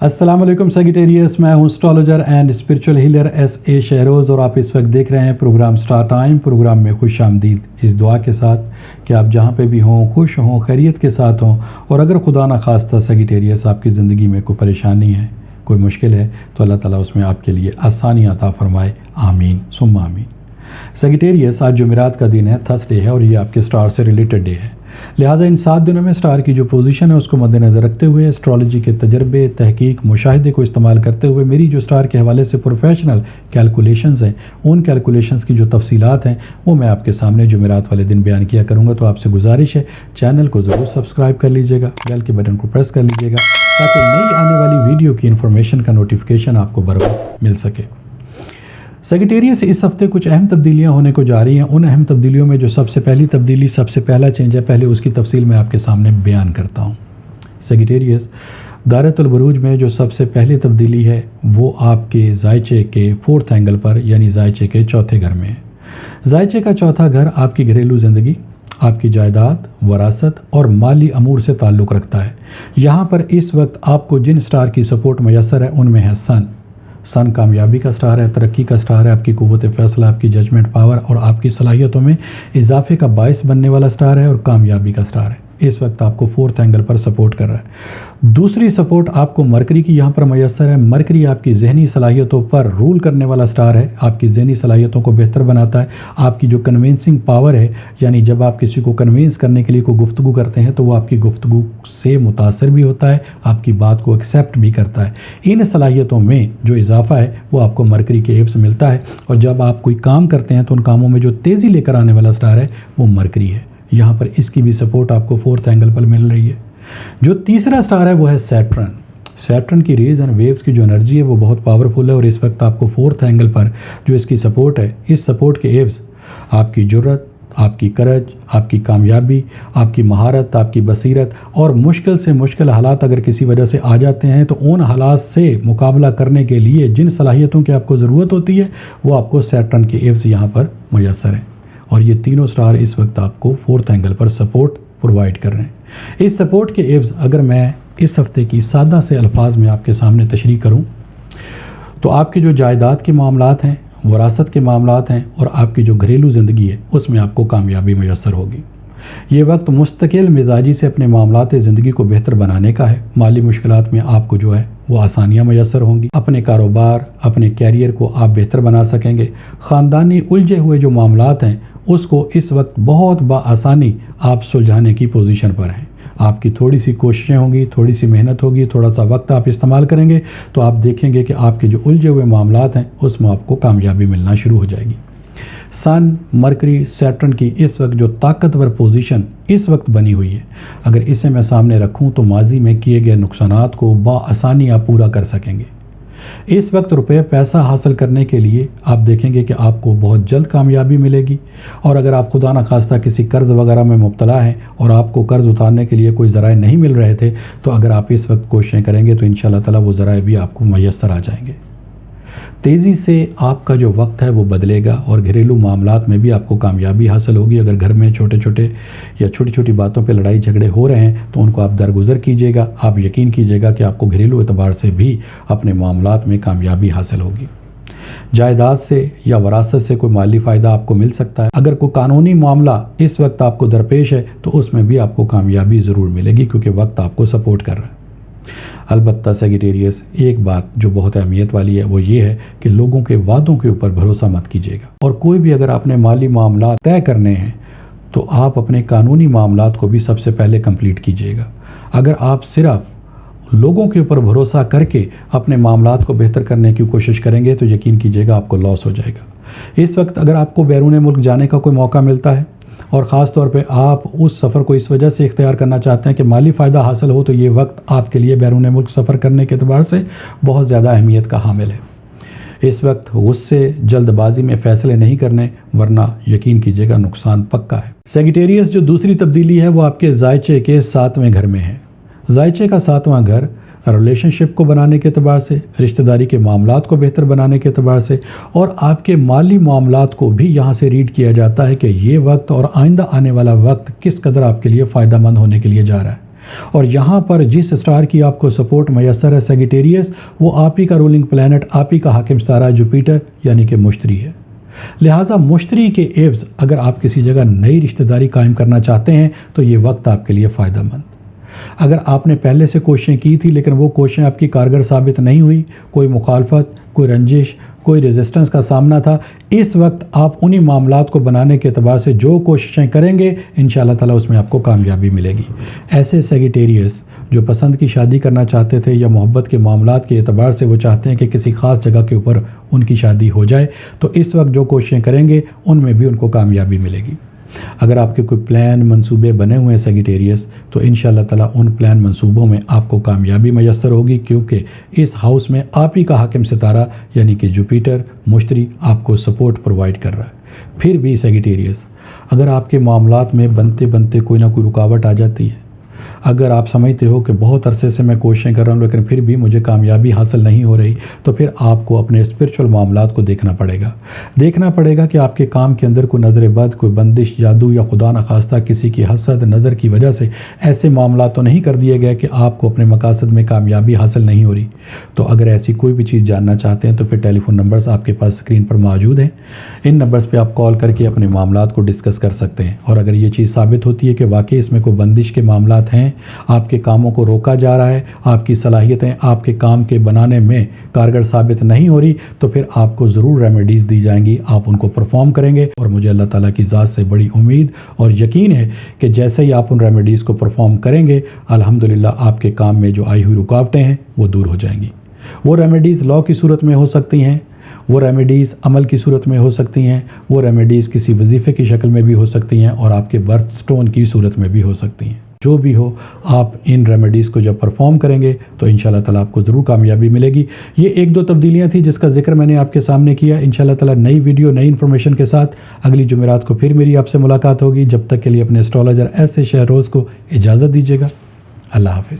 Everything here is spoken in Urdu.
السلام علیکم سیگیٹیریس، میں ہوں astrologer and spiritual healer S A Shahroz, اور آپ اس وقت دیکھ رہے ہیں پروگرام سٹار ٹائم۔ پروگرام میں خوش آمدید، اس دعا کے ساتھ کہ آپ جہاں پہ بھی ہوں خوش ہوں، خیریت کے ساتھ ہوں، اور اگر خدا نخواستہ سیگیٹیریس آپ کی زندگی میں کوئی پریشانی ہے، کوئی مشکل ہے، تو اللہ تعالیٰ اس میں آپ کے لیے آسانی عطا فرمائے، آمین ثم آمین۔ سیگیٹیریس، آج جمعرات کا دن ہے، تھرسڈے ہے، اور یہ آپ کے سٹار سے ریلیٹڈ ڈے ہے، لہٰذا ان 7 دنوں میں سٹار کی جو پوزیشن ہے اس کو مد نظر رکھتے ہوئے، اسٹرالوجی کے تجربے، تحقیق، مشاہدے کو استعمال کرتے ہوئے میری جو سٹار کے حوالے سے پروفیشنل کیلکولیشنز ہیں، ان کیلکولیشنز کی جو تفصیلات ہیں وہ میں آپ کے سامنے جمعرات والے دن بیان کیا کروں گا۔ تو آپ سے گزارش ہے چینل کو ضرور سبسکرائب کر لیجئے گا، بیل کے بٹن کو پریس کر لیجئے گا تاکہ نئی آنے والی ویڈیو کی انفارمیشن کا نوٹیفیکیشن آپ کو بروقت مل سکے۔ سیگیٹیریس، اس ہفتے کچھ اہم تبدیلیاں ہونے کو جا رہی ہیں۔ ان اہم تبدیلیوں میں جو سب سے پہلی تبدیلی، سب سے پہلا چینج ہے، پہلے اس کی تفصیل میں آپ کے سامنے بیان کرتا ہوں۔ سیگیٹیریس، دائرۃ البروج میں جو سب سے پہلی تبدیلی ہے وہ آپ کے زائچے کے 4تھ اینگل پر، یعنی زائچے کے چوتھے گھر میں ہے۔ زائچے کا چوتھا گھر آپ کی گھریلو زندگی، آپ کی جائیداد، وراثت اور مالی امور سے تعلق رکھتا ہے۔ یہاں پر اس وقت آپ کو جن سٹار کی سپورٹ میسر ہے ان میں ہے سن کامیابی کا سٹار ہے، ترقی کا سٹار ہے، آپ کی قوت فیصلہ، آپ کی ججمنٹ پاور اور آپ کی صلاحیتوں میں اضافے کا باعث بننے والا سٹار ہے، اور کامیابی کا سٹار ہے۔ اس وقت آپ کو 4تھ اینگل پر سپورٹ کر رہا ہے۔ دوسری سپورٹ آپ کو مرکری کی یہاں پر میسر ہے۔ مرکری آپ کی ذہنی صلاحیتوں پر رول کرنے والا سٹار ہے، آپ کی ذہنی صلاحیتوں کو بہتر بناتا ہے۔ آپ کی جو کنونسنگ پاور ہے، یعنی جب آپ کسی کو کنونس کرنے کے لیے کوئی گفتگو کرتے ہیں تو وہ آپ کی گفتگو سے متاثر بھی ہوتا ہے، آپ کی بات کو ایکسیپٹ بھی کرتا ہے۔ ان صلاحیتوں میں جو اضافہ ہے وہ آپ کو مرکری کے ایب سے ملتا ہے، اور جب آپ کوئی کام کرتے ہیں تو ان کاموں میں جو تیزی لے کر آنے والا سٹار ہے وہ مرکری ہے۔ یہاں پر اس کی بھی سپورٹ آپ کو 4تھ اینگل پر مل رہی ہے۔ جو تیسرا سٹار ہے وہ ہے سیٹرن۔ سیٹرن کی ریز اینڈ ویوز کی جو انرجی ہے وہ بہت پاورفل ہے، اور اس وقت آپ کو 4تھ اینگل پر جو اس کی سپورٹ ہے، اس سپورٹ کے ایبز آپ کی جرت، آپ کی کرج، آپ کی کامیابی، آپ کی مہارت، آپ کی بصیرت، اور مشکل سے مشکل حالات اگر کسی وجہ سے آ جاتے ہیں تو ان حالات سے مقابلہ کرنے کے لیے جن صلاحیتوں کی آپ کو ضرورت ہوتی ہے وہ آپ کو سیٹرن کے ایبز یہاں پر میسر ہیں، اور یہ تینوں سٹار اس وقت آپ کو 4تھ اینگل پر سپورٹ پرووائڈ کر رہے ہیں۔ اس سپورٹ کے ایبز اگر میں اس ہفتے کی سادہ سے الفاظ میں آپ کے سامنے تشریح کروں تو آپ کی جو جائیداد کے معاملات ہیں، وراثت کے معاملات ہیں، اور آپ کی جو گھریلو زندگی ہے اس میں آپ کو کامیابی میسر ہوگی۔ یہ وقت مستقل مزاجی سے اپنے معاملات زندگی کو بہتر بنانے کا ہے۔ مالی مشکلات میں آپ کو جو ہے وہ آسانیاں میسر ہوں گی، اپنے کاروبار، اپنے کیریئر کو آپ بہتر بنا سکیں گے۔ خاندانی الجھے ہوئے جو معاملات ہیں اس کو اس وقت بہت بآسانی آپ سلجھانے کی پوزیشن پر ہیں۔ آپ کی تھوڑی سی کوششیں ہوں گی، تھوڑی سی محنت ہوگی، تھوڑا سا وقت آپ استعمال کریں گے تو آپ دیکھیں گے کہ آپ کے جو الجھے ہوئے معاملات ہیں اس میں آپ کو کامیابی ملنا شروع ہو جائے گی۔ سن، مرکری، سیٹرن کی اس وقت جو طاقتور پوزیشن اس وقت بنی ہوئی ہے، اگر اسے میں سامنے رکھوں تو ماضی میں کیے گئے نقصانات کو بآسانی آپ پورا کر سکیں گے۔ اس وقت روپے پیسہ حاصل کرنے کے لیے آپ دیکھیں گے کہ آپ کو بہت جلد کامیابی ملے گی، اور اگر آپ خدا نخواستہ کسی قرض وغیرہ میں مبتلا ہیں اور آپ کو قرض اتارنے کے لیے کوئی ذرائع نہیں مل رہے تھے تو اگر آپ اس وقت کوششیں کریں گے تو انشاءاللہ تعالیٰ وہ ذرائع بھی آپ کو میسر آ جائیں گے۔ تیزی سے آپ کا جو وقت ہے وہ بدلے گا، اور گھریلو معاملات میں بھی آپ کو کامیابی حاصل ہوگی۔ اگر گھر میں چھوٹے چھوٹے یا چھوٹی چھوٹی باتوں پہ لڑائی جھگڑے ہو رہے ہیں تو ان کو آپ درگزر کیجیے گا۔ آپ یقین کیجیے گا کہ آپ کو گھریلو اعتبار سے بھی اپنے معاملات میں کامیابی حاصل ہوگی۔ جائیداد سے یا وراثت سے کوئی مالی فائدہ آپ کو مل سکتا ہے۔ اگر کوئی قانونی معاملہ اس وقت آپ کو درپیش ہے تو اس میں بھی آپ کو کامیابی ضرور ملے گی، کیونکہ وقت آپ کو سپورٹ کر رہا ہے۔ البتہ سیگیٹیریس، ایک بات جو بہت اہمیت والی ہے وہ یہ ہے کہ لوگوں کے وعدوں کے اوپر بھروسہ مت کیجیے گا، اور کوئی بھی اگر آپ نے مالی معاملات طے کرنے ہیں تو آپ اپنے قانونی معاملات کو بھی سب سے پہلے کمپلیٹ کیجیے گا۔ اگر آپ صرف لوگوں کے اوپر بھروسہ کر کے اپنے معاملات کو بہتر کرنے کی کوشش کریں گے تو یقین کیجیے گا آپ کو لاس ہو جائے گا۔ اس وقت اگر آپ کو بیرون ملک جانے کا کوئی موقع ملتا ہے، اور خاص طور پہ آپ اس سفر کو اس وجہ سے اختیار کرنا چاہتے ہیں کہ مالی فائدہ حاصل ہو، تو یہ وقت آپ کے لیے بیرون ملک سفر کرنے کے اعتبار سے بہت زیادہ اہمیت کا حامل ہے۔ اس وقت غصے، جلد بازی میں فیصلے نہیں کرنے، ورنہ یقین کیجیے گا نقصان پکا ہے۔ سیگیٹیریس، جو دوسری تبدیلی ہے وہ آپ کے زائچے کے 7ویں گھر میں ہے۔ زائچے کا 7واں گھر ریلیشن شپ کو بنانے کے اعتبار سے، رشتہ داری کے معاملات کو بہتر بنانے کے اعتبار سے، اور آپ کے مالی معاملات کو بھی یہاں سے ریڈ کیا جاتا ہے کہ یہ وقت اور آئندہ آنے والا وقت کس قدر آپ کے لیے فائدہ مند ہونے کے لیے جا رہا ہے۔ اور یہاں پر جس اسٹار کی آپ کو سپورٹ میسر ہے سیگیٹیریس، وہ آپ ہی کا رولنگ پلانٹ، آپ ہی کا حاکم ستارہ جوپیٹر یعنی کہ مشتری ہے۔ لہٰذا مشتری کے عوض اگر آپ کسی جگہ نئی رشتہ داری قائم کرنا چاہتے ہیں تو یہ وقت آپ کے لیے فائدہ مند۔ اگر آپ نے پہلے سے کوششیں کی تھی لیکن وہ کوششیں آپ کی کارگر ثابت نہیں ہوئی، کوئی مخالفت، کوئی رنجش، کوئی ریزسٹنس کا سامنا تھا، اس وقت آپ انہی معاملات کو بنانے کے اعتبار سے جو کوششیں کریں گے انشاءاللہ تعالیٰ اس میں آپ کو کامیابی ملے گی۔ ایسے سیگیٹیریس جو پسند کی شادی کرنا چاہتے تھے یا محبت کے معاملات کے اعتبار سے وہ چاہتے ہیں کہ کسی خاص جگہ کے اوپر ان کی شادی ہو جائے، تو اس وقت جو کوششیں کریں گے ان میں بھی ان کو کامیابی ملے گی۔ اگر آپ کے کوئی پلان منصوبے بنے ہوئے ہیں سیگیٹیریس، تو انشاءاللہ تعالیٰ ان پلان منصوبوں میں آپ کو کامیابی میسر ہوگی، کیونکہ اس ہاؤس میں آپ ہی کا حاکم ستارہ یعنی کہ جوپیٹر مشتری آپ کو سپورٹ پرووائڈ کر رہا ہے۔ پھر بھی سیگیٹیریس، اگر آپ کے معاملات میں بنتے بنتے کوئی نہ کوئی رکاوٹ آ جاتی ہے، اگر آپ سمجھتے ہو کہ بہت عرصے سے میں کوششیں کر رہا ہوں لیکن پھر بھی مجھے کامیابی حاصل نہیں ہو رہی، تو پھر آپ کو اپنے اسپرچول معاملات کو دیکھنا پڑے گا کہ آپ کے کام کے اندر کوئی نظر بد، کوئی بندش، جادو یا خدا نخواستہ کسی کی حسد نظر کی وجہ سے ایسے معاملات تو نہیں کر دیے گئے کہ آپ کو اپنے مقاصد میں کامیابی حاصل نہیں ہو رہی۔ تو اگر ایسی کوئی بھی چیز جاننا چاہتے ہیں تو پھر ٹیلی فون نمبرز آپ کے پاس اسکرین پر موجود ہیں، ان نمبرز پہ آپ کال کر کے اپنے معاملات کو ڈسکس کر سکتے ہیں۔ اور اگر یہ چیز ثابت ہوتی ہے کہ واقعی اس میں کوئی بندش کے معاملات ہیں، آپ کے کاموں کو روکا جا رہا ہے، آپ کی صلاحیتیں آپ کے کام کے بنانے میں کارگر ثابت نہیں ہو رہی، تو پھر آپ کو ضرور ریمیڈیز دی جائیں گی، آپ ان کو پرفارم کریں گے۔ اور مجھے اللہ تعالیٰ کی ذات سے بڑی امید اور یقین ہے کہ جیسے ہی آپ ان ریمیڈیز کو پرفارم کریں گے، الحمدللہ آپ کے کام میں جو آئی ہوئی رکاوٹیں ہیں وہ دور ہو جائیں گی۔ وہ ریمیڈیز لا کی صورت میں ہو سکتی ہیں، وہ ریمیڈیز عمل کی صورت میں ہو سکتی ہیں، وہ ریمیڈیز کسی وظیفے کی شکل میں بھی ہو سکتی ہیں، اور آپ کے برتھ سٹون کی صورت میں بھی ہو سکتی ہیں۔ جو بھی ہو، آپ ان ریمیڈیز کو جب پرفارم کریں گے تو انشاءاللہ تعالیٰ آپ کو ضرور کامیابی ملے گی۔ یہ ایک دو تبدیلیاں تھیں جس کا ذکر میں نے آپ کے سامنے کیا۔ انشاءاللہ تعالیٰ نئی ویڈیو نئی انفارمیشن کے ساتھ اگلی جمعرات کو پھر میری آپ سے ملاقات ہوگی۔ جب تک کے لیے اپنے اسٹرالوجر ایس اے شہروز کو اجازت دیجیے گا۔ اللہ حافظ۔